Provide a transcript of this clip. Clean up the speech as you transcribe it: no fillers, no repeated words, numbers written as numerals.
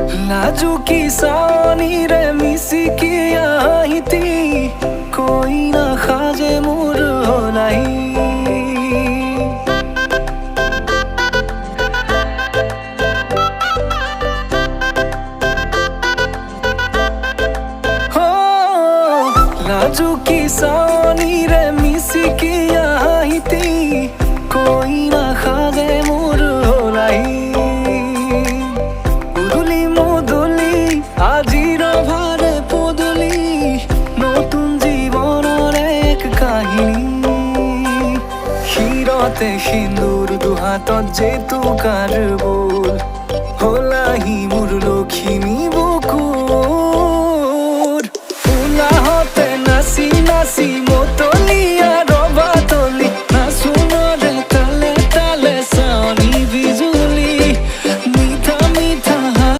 लाजू की सानी रे मिसी की आईती कोई ना खाजे मोर होलाई हो लाजू की सानी रे मिसी की आईती कोई ना खाजे मोर होलाई আজির ভারে পদলি নতুন জীবনের এক কাহিনী শিরতে সিন্দুর দুহাতত যেতু কার বোল হলাহি